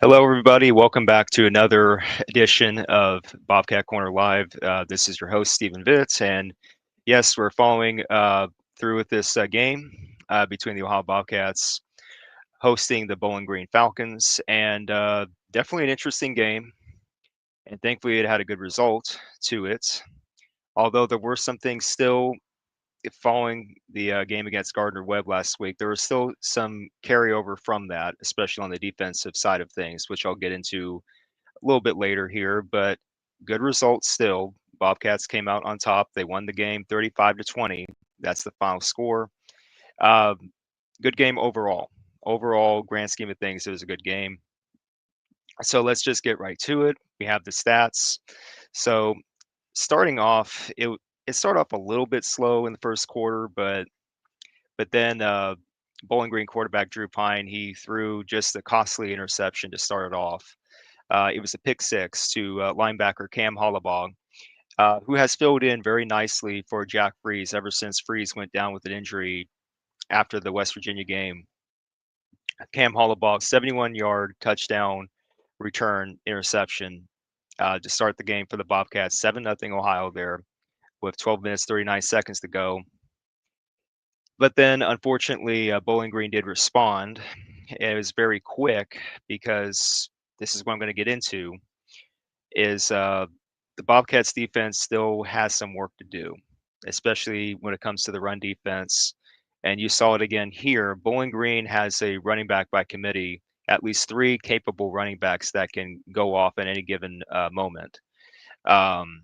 Hello, everybody. Welcome back to another edition of Bobcat Corner Live. This is your host, Stephen Vitz, and yes, we're following through with this game between the Ohio Bobcats hosting the Bowling Green Falcons, and definitely an interesting game. And thankfully, it had a good result to it. Although there were some things still following the game against Gardner Webb last week, there was still some carryover from that, especially on the defensive side of things, which I'll get into a little bit later here, but good results still. Bobcats came out on top. They won the game 35-20. That's the final score. Um, Good game overall. Overall, grand scheme of things, it was a good game. So let's just get right to it. We have the stats. So starting off, it started off a little bit slow in the first quarter, but then Bowling Green quarterback Drew Pine, he threw just a costly interception to start it off. It was a pick six to linebacker Cam Hollabaugh, who has filled in very nicely for Jack Freeze ever since Freeze went down with an injury after the West Virginia game. Cam Hollabaugh, 71-yard touchdown return interception to start the game for the Bobcats, 7-0 Ohio there with 12 minutes, 39 seconds to go. But then, unfortunately, Bowling Green did respond. It was very quick because this is what I'm going to get into. Is the Bobcats defense still has some work to do, especially when it comes to the run defense. And you saw it again here. Bowling Green has a running back by committee, at least three capable running backs that can go off at any given moment. Um,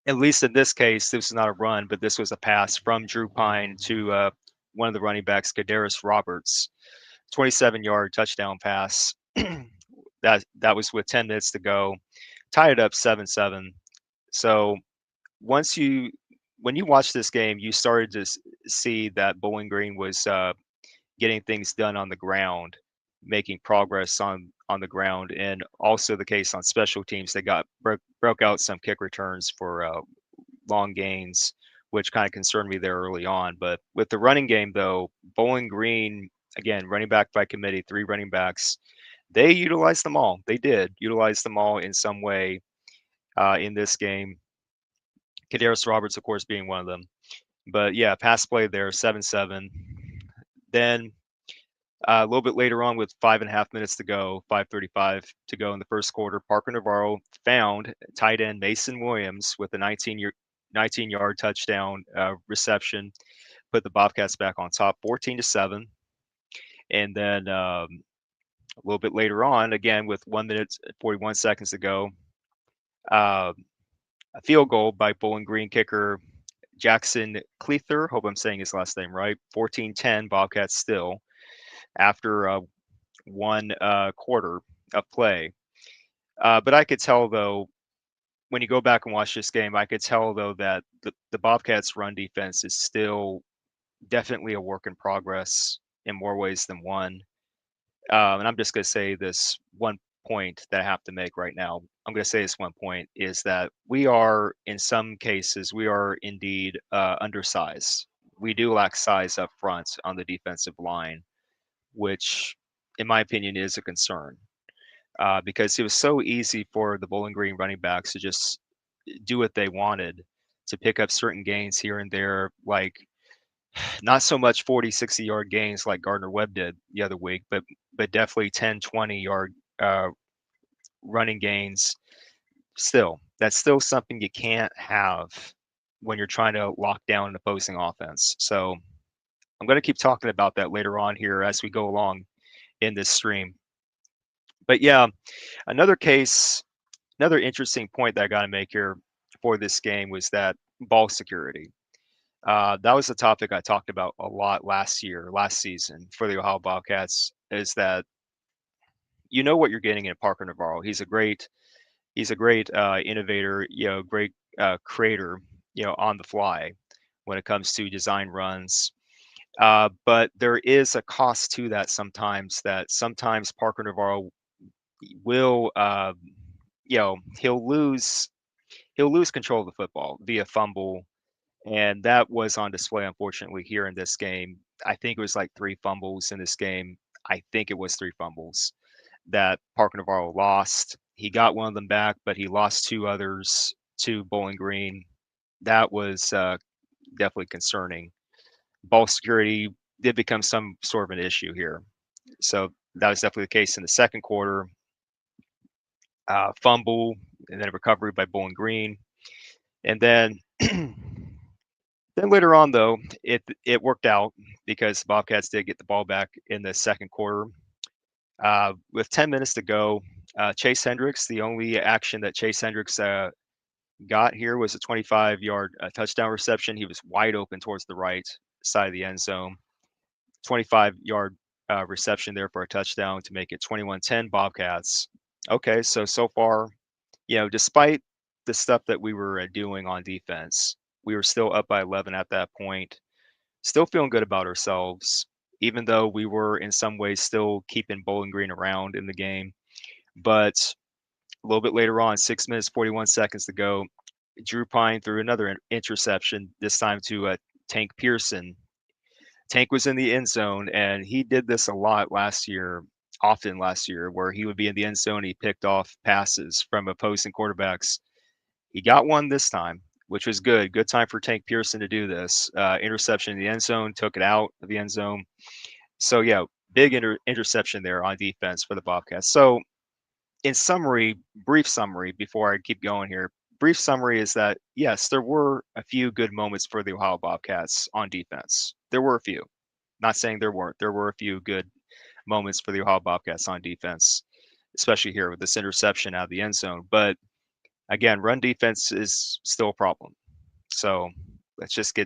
at least in this case, this is not a run, but this was a pass from Drew Pine to one of the running backs, Kadaris Roberts, 27-yard touchdown pass. That was with 10 minutes to go, tied it up 7-7. So once you when you watch this game, you started to see that Bowling Green was getting things done on the ground, making progress on the ground, and also the case on special teams. They broke out some kick returns for long gains, which kind of concerned me there early on. But with the running game, though, Bowling Green, again, running back by committee, three running backs, they utilized them all. They did utilize them all in some way in this game. Kadaris Roberts, of course, being one of them. But yeah, pass play there, 7-7. Then a little bit later on, with 5.5 minutes to go, 5:35 to go in the first quarter, Parker Navarro found tight end Mason Williams with a 19-yard touchdown reception, put the Bobcats back on top, 14-7. And then a little bit later on, again with 1 minute 41 seconds to go, uh, a field goal by Bowling Green kicker Jackson Cleather. Hope I'm saying his last name right. 14-10 Bobcats still after one quarter of play. But I could tell, though, when you go back and watch this game, I could tell, though, that the Bobcats' run defense is still definitely a work in progress in more ways than one. And I'm just going to say this one point that I have to make right now. I'm going to say this one point is that we are, in some cases, we are indeed undersized. We do lack size up front on the defensive line, which, in my opinion, is a concern because it was so easy for the Bowling Green running backs to just do what they wanted, to pick up certain gains here and there, like not so much 40, 60-yard gains like Gardner Webb did the other week, but definitely 10, 20-yard running gains. Still, that's still something you can't have when you're trying to lock down an opposing offense. So I'm going to keep talking about that later on here as we go along in this stream. But yeah, another case, another interesting point that I got to make here for this game was that ball security. That was a topic I talked about a lot last season for the Ohio Bobcats. Is that you know what you're getting in Parker Navarro? He's a great innovator, great creator, on the fly when it comes to design runs. But there is a cost to that sometimes. That sometimes Parker Navarro will, he'll lose control of the football via fumble, and that was on display, unfortunately, here in this game. I think it was like three fumbles in this game. I think it was three fumbles. that Parker Navarro lost. He got one of them back, but he lost two others to Bowling Green. That was definitely concerning. Ball security did become some sort of an issue here. So that was definitely the case in the second quarter. Fumble and then a recovery by Bowling Green. And then then later on, though, it worked out because the Bobcats did get the ball back in the second quarter. With 10 minutes to go, Chase Hendricks, the only action that Chase Hendricks got here was a 25-yard touchdown reception. He was wide open towards the right side of the end zone. 25-yard reception there for a touchdown to make it 21-10 Bobcats. Okay, so far, despite the stuff that we were doing on defense, we were still up by 11 at that point. Still feeling good about ourselves, even though we were in some ways still keeping Bowling Green around in the game. But a little bit later on, 6 minutes, 41 seconds to go, Drew Pine threw another interception, this time to Tank Pearson. Tank was in the end zone, and he did this a lot often last year, where he would be in the end zone. He picked off passes from opposing quarterbacks. He got one this time, which was good. Good time for Tank Pearson to do this. Interception in the end zone, took it out of the end zone. So, yeah, big interception there on defense for the Bobcats. So, in summary, brief summary before I keep going here, brief summary is that, yes, there were a few good moments for the Ohio Bobcats on defense. There were a few. Not saying there weren't. There were a few good moments for the Ohio Bobcats on defense, especially here with this interception out of the end zone. But again, run defense is still a problem. So let's just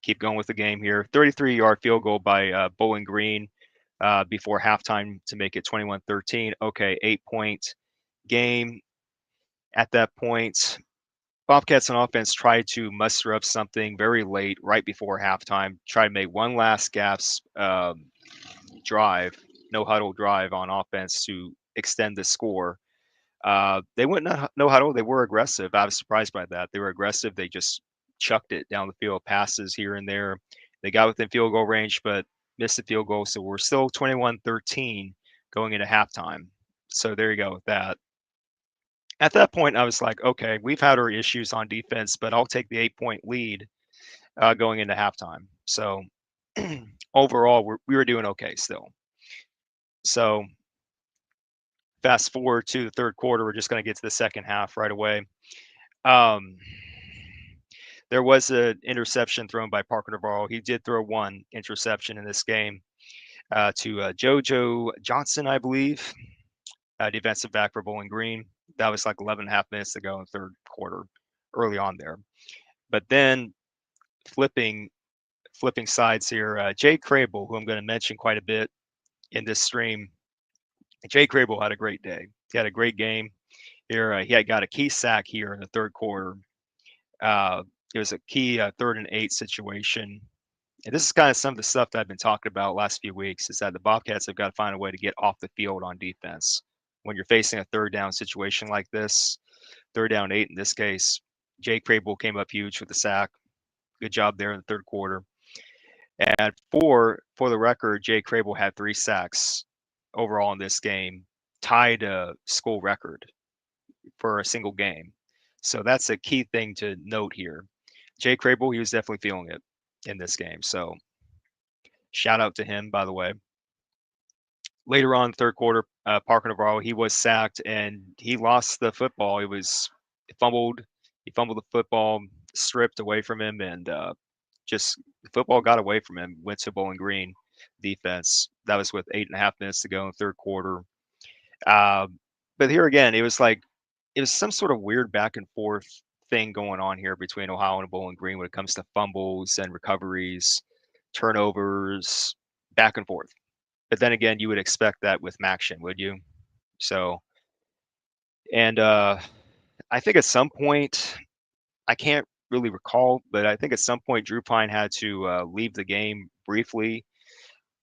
keep going with the game here. 33-yard field goal by Bowling Green before halftime to make it 21-13. Okay, 8-point game. At that point, Bobcats on offense tried to muster up something very late, right before halftime. Try to make one last gasp drive, no huddle drive on offense to extend the score. They went no huddle. They were aggressive. I was surprised by that. They were aggressive. They just chucked it down the field, passes here and there. They got within field goal range, but missed the field goal. So we're still 21-13 going into halftime. So there you go with that. At that point, I was like, okay, we've had our issues on defense, but I'll take the 8-point lead going into halftime. So overall, we were doing okay still. So fast forward to the third quarter, we're just going to get to the second half right away. There was an interception thrown by Parker Navarro. He did throw one interception in this game to JoJo Johnson, I believe, defensive back for Bowling Green. That was like 11 and a half minutes to go in the third quarter, early on there. But then flipping sides here, Jay Crable, who I'm going to mention quite a bit in this stream. Jay Crable had a great day. He had a great game here. He had got a key sack here in the third quarter. It was a key 3rd and 8 situation. And this is kind of some of the stuff that I've been talking about last few weeks, is that the Bobcats have got to find a way to get off the field on defense. When you're facing a third down situation like this, 3rd down 8 in this case, Jay Crable came up huge with the sack. Good job there in the third quarter. And for the record, Jay Crable had 3 sacks overall in this game, tied a school record for a single game. So that's a key thing to note here. Jay Crable, he was definitely feeling it in this game. So shout out to him, by the way. Later on, third quarter, Parker Navarro, he was sacked and he lost the football. He fumbled the football, stripped away from him, and just the football got away from him, went to Bowling Green defense. That was with 8.5 minutes to go in the third quarter. But here again, it was some sort of weird back and forth thing going on here between Ohio and Bowling Green when it comes to fumbles and recoveries, turnovers, back and forth. But then again, you would expect that with Maction, would you? So, and I think at some point, I can't really recall, but I think at some point Drew Pine had to leave the game briefly.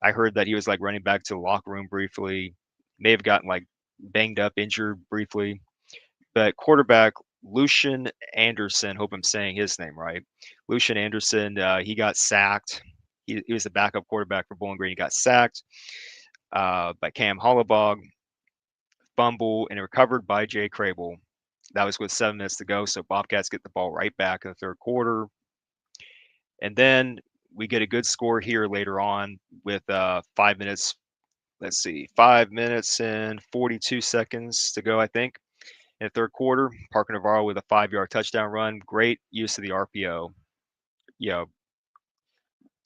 I heard that he was like running back to the locker room briefly, may have gotten like banged up, injured briefly. But quarterback Lucian Anderson, hope I'm saying his name right. Lucian Anderson, he got sacked. He was the backup quarterback for Bowling Green. He got sacked by Cam Hollabog. fumble and recovered by Jay Crable. That was with 7 minutes to go, so Bobcats get the ball right back in the third quarter. And then we get a good score here later on with 5 minutes. Let's see, 5 minutes and 42 seconds to go, I think, in the third quarter. Parker Navarro with a 5-yard touchdown run. Great use of the RPO. You know,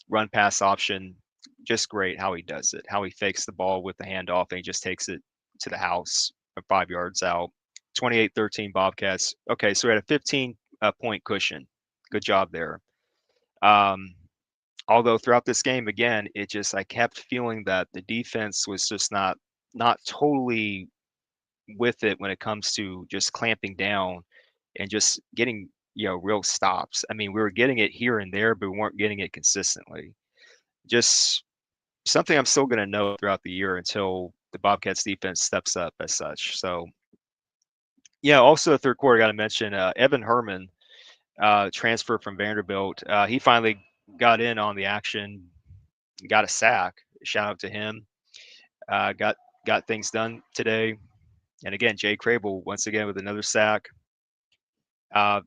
run pass option. Just great how he does it, how he fakes the ball with the handoff and he just takes it to the house 5 yards out. 28-13 Bobcats. Okay, so we had a 15 point cushion. Good job there. Although throughout this game, again, I kept feeling that the defense was just not totally with it when it comes to just clamping down and just getting, real stops. I mean, we were getting it here and there, but we weren't getting it consistently. Just something I'm still going to know throughout the year until the Bobcats defense steps up as such. So, yeah, also the third quarter, got to mention Evan Herman, transfer from Vanderbilt. He finally got in on the action, got a sack. Shout out to him. Got things done today. And again, Jay Crable once again with another sack.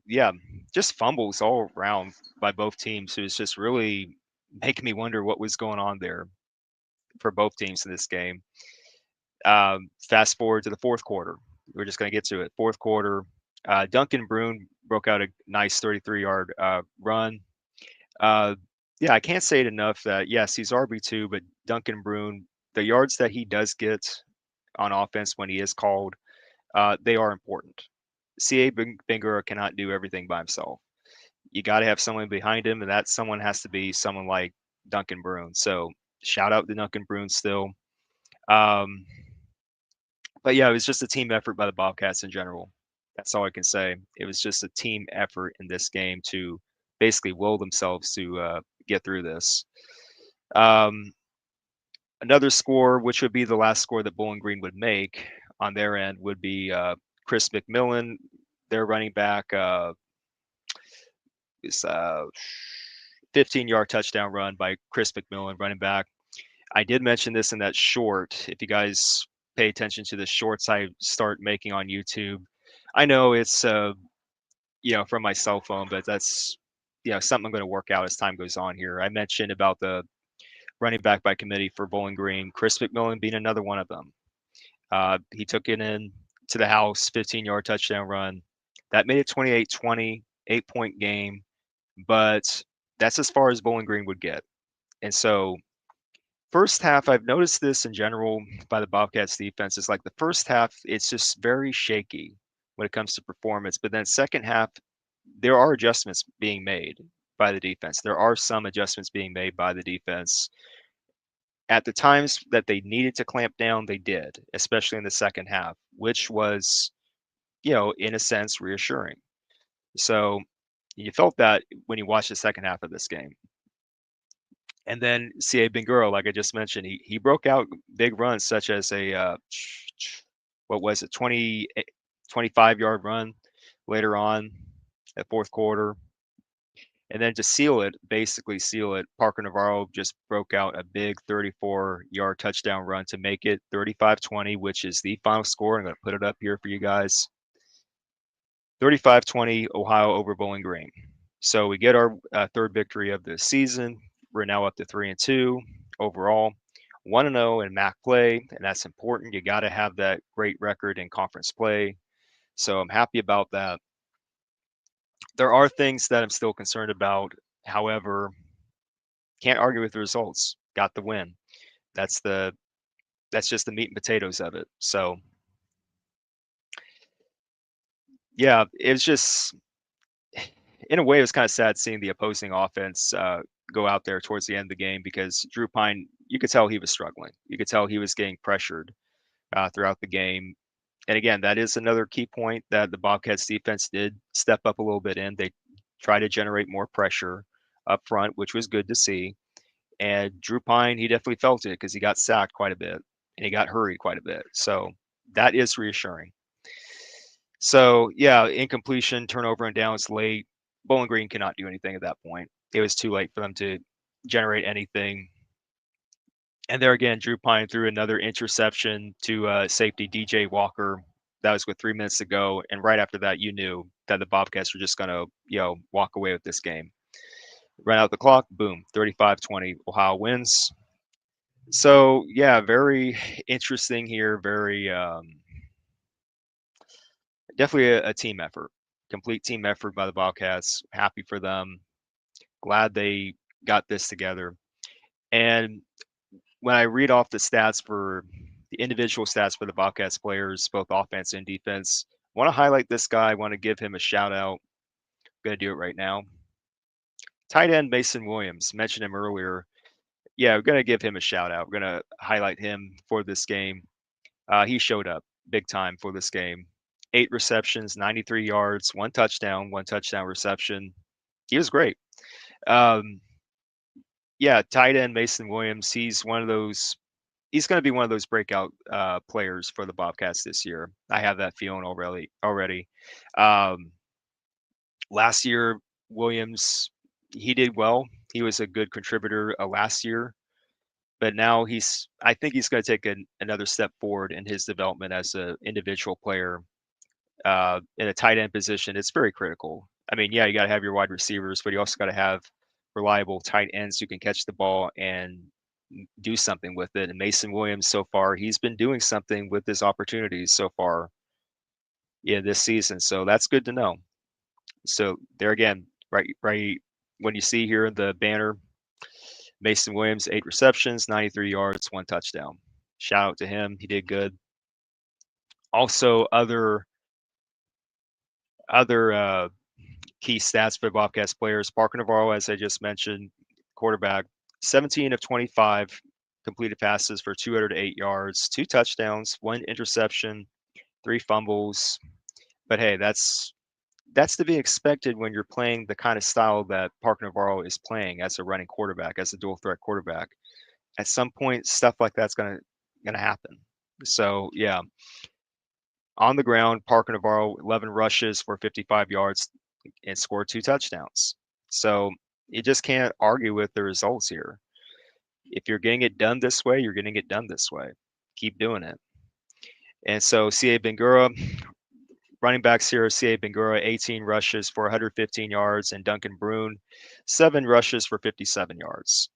Yeah, just fumbles all around by both teams. It was just really making me wonder what was going on there for both teams in this game. Fast forward to the fourth quarter. We're just going to get to it. Fourth quarter, Duncan Brune broke out a nice 33-yard run. Yeah, I can't say it enough that, yes, he's RB2, but Duncan Brune, the yards that he does get on offense when he is called, they are important. C.A. Bangura cannot do everything by himself. You got to have someone behind him, and that someone has to be someone like Duncan Brune. So shout out to Duncan Brune still. But yeah, it was just a team effort by the Bobcats in general. That's all I can say. It was just a team effort in this game to basically will themselves to get through this. Another score, which would be the last score that Bowling Green would make on their end, would be Chris McMillan, their running back, this 15-yard touchdown run by Chris McMillan, running back. I did mention this in that short. If you guys pay attention to the shorts I start making on YouTube, I know it's from my cell phone, but that's something I'm going to work out as time goes on here. I mentioned about the running back by committee for Bowling Green, Chris McMillan being another one of them. He took it in to the house, 15-yard touchdown run. That made it 28-20, 8-point game, but that's as far as Bowling Green would get. And so first half, I've noticed this in general by the Bobcats defense. It's like the first half, it's just very shaky when it comes to performance. But then second half, there are adjustments being made by the defense. There are some adjustments being made by the defense. At the times that they needed to clamp down, they did, especially in the second half, which was, in a sense, reassuring. So you felt that when you watched the second half of this game. And then C.A. Bangura, like I just mentioned, he broke out big runs such as a, what was it, 25-yard run later on at fourth quarter. And then to basically seal it, Parker Navarro just broke out a big 34-yard touchdown run to make it 35-20, which is the final score. I'm going to put it up here for you guys. 35-20, Ohio over Bowling Green. So we get our third victory of the season. We're now up to 3-2 overall, 1-0 in MAC play, and that's important. You got to have that great record in conference play. So I'm happy about that. There are things that I'm still concerned about. However, can't argue with the results. Got the win. That's just the meat and potatoes of it. So yeah, it was just, in a way, it was kind of sad seeing the opposing offense go out there towards the end of the game because Drew Pine, you could tell he was struggling. You could tell he was getting pressured throughout the game. And again, that is another key point that the Bobcats defense did step up a little bit in. They tried to generate more pressure up front, which was good to see. And Drew Pine, he definitely felt it because he got sacked quite a bit and he got hurried quite a bit. So that is reassuring. So yeah, incompletion, turnover and downs late. Bowling Green cannot do anything at that point. It was too late for them to generate anything. And there again, Drew Pine threw another interception to safety DJ Walker. That was with 3 minutes to go, and right after that, you knew that the Bobcats were just going to, walk away with this game. Ran out the clock, boom, 35-20, Ohio wins. So yeah, very interesting here. Very definitely a team effort, complete team effort by the Bobcats. Happy for them. Glad they got this together. And when I read off the stats for the individual stats for the Bobcats players, both offense and defense, I want to highlight this guy. I want to give him a shout out. I'm going to do it right now. Tight end Mason Williams, mentioned him earlier. Yeah, we're going to give him a shout out. We're going to highlight him for this game. He showed up big time for this game. 8 receptions, 93 yards, one touchdown reception. He was great. Yeah, tight end Mason Williams. He's one of those. He's going to be one of those breakout players for the Bobcats this year. I have that feeling already. Um, Last year, Williams, he did well. He was a good contributor last year, but now I think he's going to take another step forward in his development as an individual player in a tight end position. It's very critical. I mean, yeah, you got to have your wide receivers, but you also got to have reliable tight ends who can catch the ball and do something with it. And Mason Williams, so far, he's been doing something with his opportunities so far, yeah, this season. So that's good to know. So there again, right when you see here in the banner, Mason Williams, 8 receptions, 93 yards, 1 touchdown. Shout out to him. He did good. Also, other key stats for Bobcats players. Parker Navarro, as I just mentioned, quarterback, 17 of 25 completed passes for 208 yards, 2 touchdowns, 1 interception, 3 fumbles. But hey, that's to be expected when you're playing the kind of style that Parker Navarro is playing as a running quarterback, as a dual threat quarterback. At some point, stuff like that's gonna happen. So yeah, on the ground, Parker Navarro 11 rushes for 55 yards and scored 2 touchdowns. So you just can't argue with the results here. If you're getting it done this way, you're getting it done this way. Keep doing it. And so C.A. Bangura, running backs here, C.A. Bangura, 18 rushes for 115 yards, and Duncan Brune, 7 rushes for 57 yards.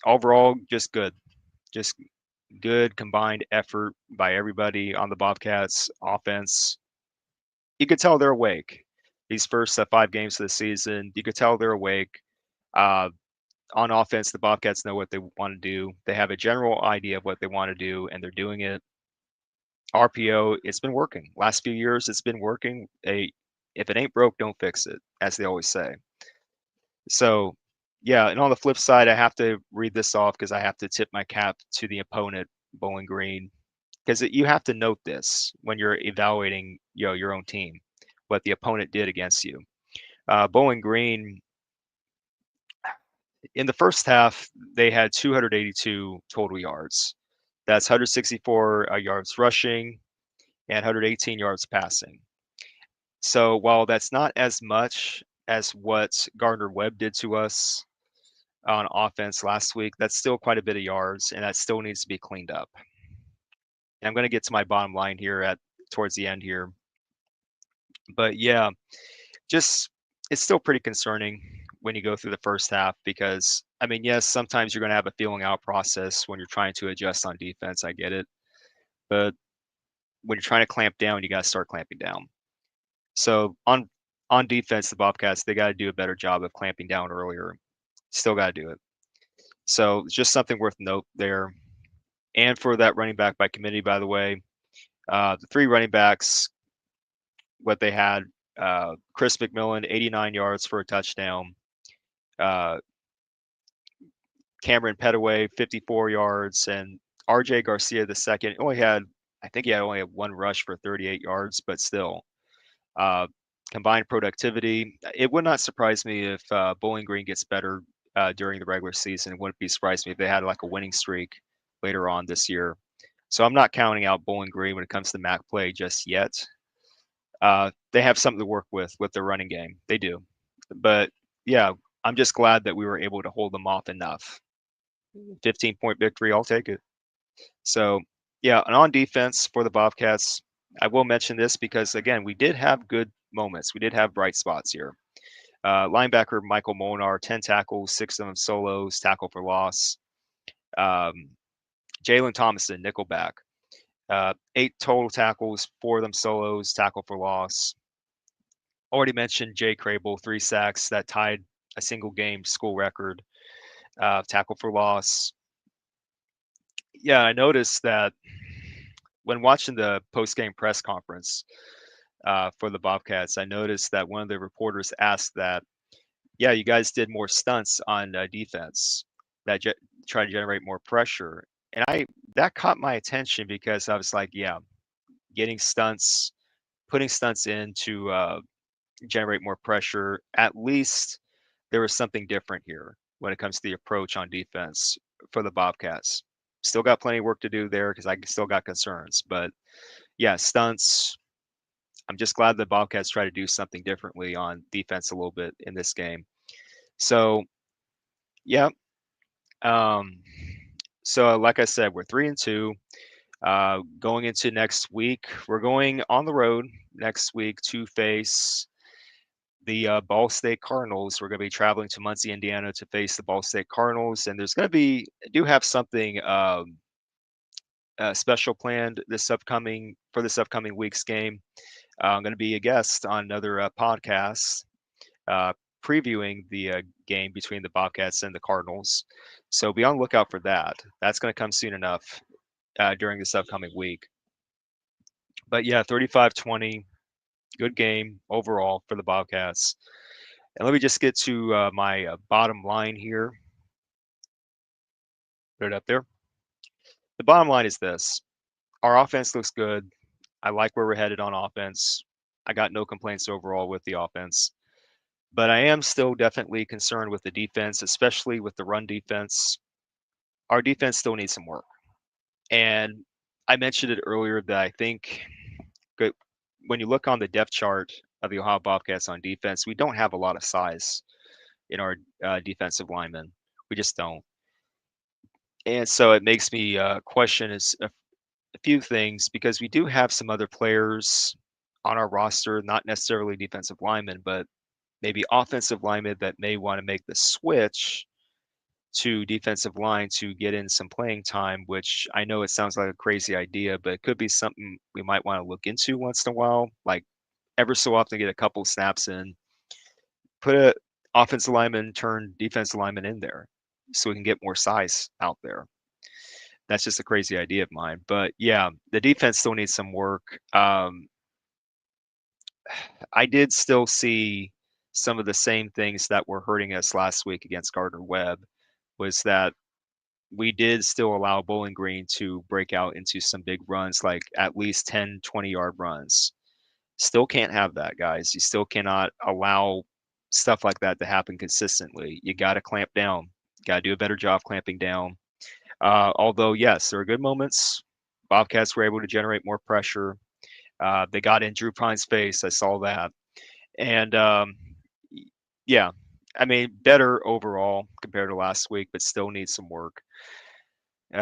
Overall, just good. Just good combined effort by everybody on the Bobcats offense. You could tell they're awake. These first 5 games of the season, you could tell they're awake. On offense, the Bobcats know what they want to do. They have a general idea of what they want to do, and they're doing it. RPO, it's been working. Last few years, it's been working. If it ain't broke, don't fix it, as they always say. So, yeah, and on the flip side, I have to read this off because I have to tip my cap to the opponent, Bowling Green, because you have to note this when you're evaluating, your own team, what the opponent did against you. Bowling Green, in the first half, they had 282 total yards. That's 164 yards rushing and 118 yards passing. So while that's not as much as what Gardner Webb did to us on offense last week, that's still quite a bit of yards, and that still needs to be cleaned up. And I'm going to get to my bottom line here towards the end here. But yeah, just it's still pretty concerning when you go through the first half because I mean, yes, sometimes you're going to have a feeling out process when you're trying to adjust on defense. I get it. But when you're trying to clamp down, you got to start clamping down. So on defense, the Bobcats, they got to do a better job of clamping down earlier. Still got to do it. So it's just something worth note there. And for that running back by committee, by the way, the 3 running backs, what they had, Chris McMillan, 89 yards for a touchdown. Cameron Petaway, 54 yards, and RJ Garcia the second I think he had only 1 rush for 38 yards, but still, combined productivity. It would not surprise me if Bowling Green gets better during the regular season. It wouldn't be surprised me if they had like a winning streak later on this year. So I'm not counting out Bowling Green when it comes to MAC play just yet. They have something to work with their running game. They do. But yeah, I'm just glad that we were able to hold them off enough. 15-point victory. I'll take it. So, yeah, and on defense for the Bobcats, I will mention this because, again, we did have good moments. We did have bright spots here. Linebacker Michael Molnar, 10 tackles, 6 of them solos, tackle for loss. Jalen Thomason, nickelback, 8 total tackles, 4 of them solos, tackle for loss. Already mentioned Jay Crable, 3 sacks that tied a single game school record, tackle for loss. Yeah, I noticed that when watching the post-game press conference for the Bobcats, I noticed that one of the reporters asked that, yeah, you guys did more stunts on defense that try to generate more pressure. And that caught my attention because I was like, yeah, getting stunts, putting stunts in to generate more pressure. At least there was something different here when it comes to the approach on defense for the Bobcats. Still got plenty of work to do there because I still got concerns. But yeah, stunts. I'm just glad the Bobcats try to do something differently on defense a little bit in this game. So yeah. Um, so like I said, we're 3-2. Going into next week, we're going on the road next week to face the Ball State Cardinals. We're going to be traveling to Muncie, Indiana, to face the Ball State Cardinals, and there's going to be do have something special planned this upcoming week's game. I'm going to be a guest on another podcast uh, previewing the game between the Bobcats and the Cardinals. So be on the lookout for that. That's going to come soon enough during this upcoming week. But yeah, 35-20, good game overall for the Bobcats. And let me just get to my bottom line here. Put it up there. The bottom line is this. Our offense looks good. I like where we're headed on offense. I got no complaints overall with the offense. But I am still definitely concerned with the defense, especially with the run defense. Our defense still needs some work. And I mentioned it earlier that I think when you look on the depth chart of the Ohio Bobcats on defense, we don't have a lot of size in our defensive linemen. We just don't. And so it makes me question a few things because we do have some other players on our roster, not necessarily defensive linemen, but maybe offensive linemen that may want to make the switch to defensive line to get in some playing time, which I know it sounds like a crazy idea, but it could be something we might want to look into once in a while. Like ever so often get a couple snaps in, put a offensive lineman turn defensive lineman in there so we can get more size out there. That's just a crazy idea of mine. But yeah, the defense still needs some work. I did still see some of the same things that were hurting us last week against Gardner Webb was that we did still allow Bowling Green to break out into some big runs, like at least 10, 20-yard runs. Still can't have that, guys. You still cannot allow stuff like that to happen consistently. You got to clamp down. Got to do a better job clamping down. Although, yes, there are good moments. Bobcats were able to generate more pressure. They got in Drew Pine's face. I saw that. And yeah, I mean, better overall compared to last week, but still needs some work.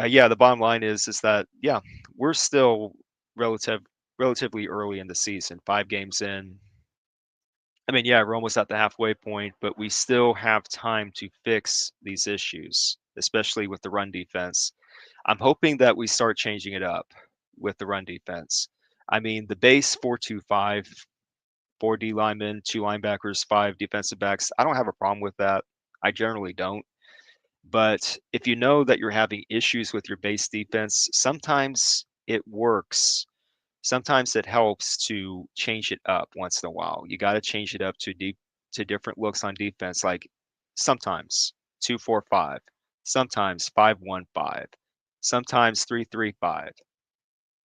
Yeah, the bottom line is that yeah, we're still relatively early in the season, 5 games in. I mean, yeah, we're almost at the halfway point, but we still have time to fix these issues, especially with the run defense. I'm hoping that we start changing it up with the run defense. I mean, the base 4-2-5, 4D linemen, 2 linebackers, 5 defensive backs. I don't have a problem with that. I generally don't. But if you know that you're having issues with your base defense, sometimes it works. Sometimes it helps to change it up once in a while. You got to change it up to different looks on defense, like sometimes 2-4-5, sometimes 5-1-5, sometimes 3-3-5.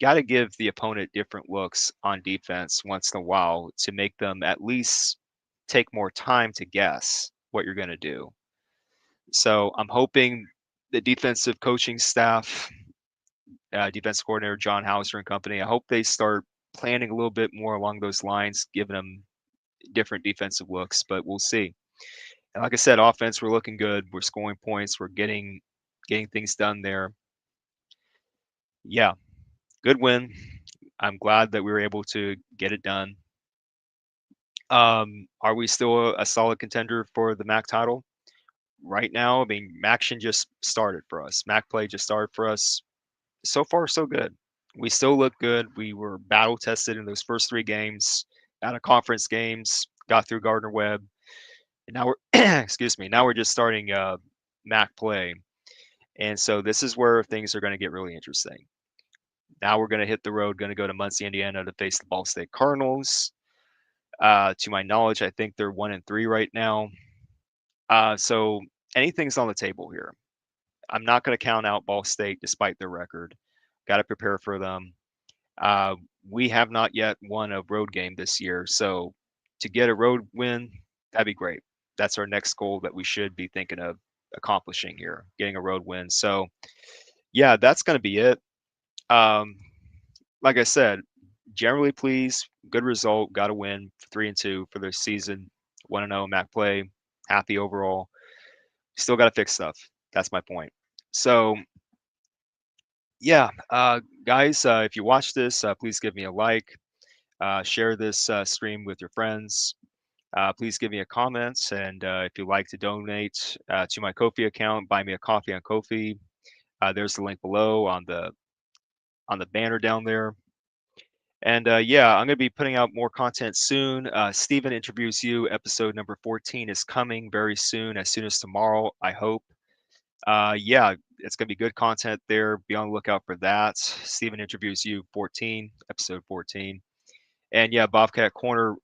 Got to give the opponent different looks on defense once in a while to make them at least take more time to guess what you're going to do. So I'm hoping the defensive coaching staff, defensive coordinator John Hauser and company, I hope they start planning a little bit more along those lines, giving them different defensive looks, but we'll see. And like I said, offense, we're looking good. We're scoring points. We're getting getting things done there. Yeah, good win. I'm glad that we were able to get it done. Are we still a solid contender for the MAC title? Right now, I mean, MACtion just started for us. MAC play just started for us. So far, so good. We still look good. We were battle tested in those first 3 games, out of conference games, got through Gardner Webb, and now we're excuse me. Now we're just starting MAC play, and so this is where things are going to get really interesting. Now we're going to hit the road, going to go to Muncie, Indiana to face the Ball State Cardinals. To my knowledge, I think they're 1-3 right now. So anything's on the table here. I'm not going to count out Ball State despite their record. Got to prepare for them. Uh, we have not yet won a road game this year, so to get a road win, that'd be great. That's our next goal that we should be thinking of accomplishing here, getting a road win. So, yeah, that's going to be it. Um, like I said, generally pleased, good result, got a win, 3-2 for the season, 1-0 MAC play, happy overall. Still got to fix stuff. That's my point. So, yeah, guys, if you watch this, please give me a like. Share this stream with your friends. Please give me a comment, and if you'd like to donate to my Ko-fi account, buy me a coffee on Ko-fi. There's the link below on the banner down there. And yeah, I'm going to be putting out more content soon. Steven Interviews You, episode number 14 is coming very soon as tomorrow, I hope. Yeah, it's going to be good content there. Be on the lookout for that. Steven Interviews You 14, episode 14. And yeah, Bobcat Corner,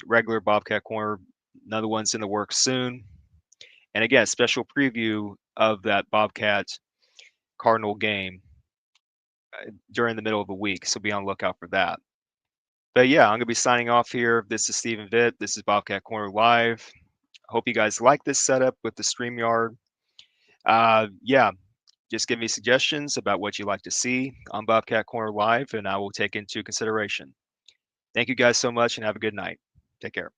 regular Bobcat Corner, another one's in the works soon. And again, special preview of that Bobcat Cardinal game during the middle of the week. So be on the lookout for that. But yeah, I'm going to be signing off here. This is Stephen Vitt. This is Bobcat Corner Live. Hope you guys like this setup with the StreamYard. Yeah, just give me suggestions about what you'd like to see on Bobcat Corner Live, and I will take into consideration. Thank you guys so much, and have a good night. Take care.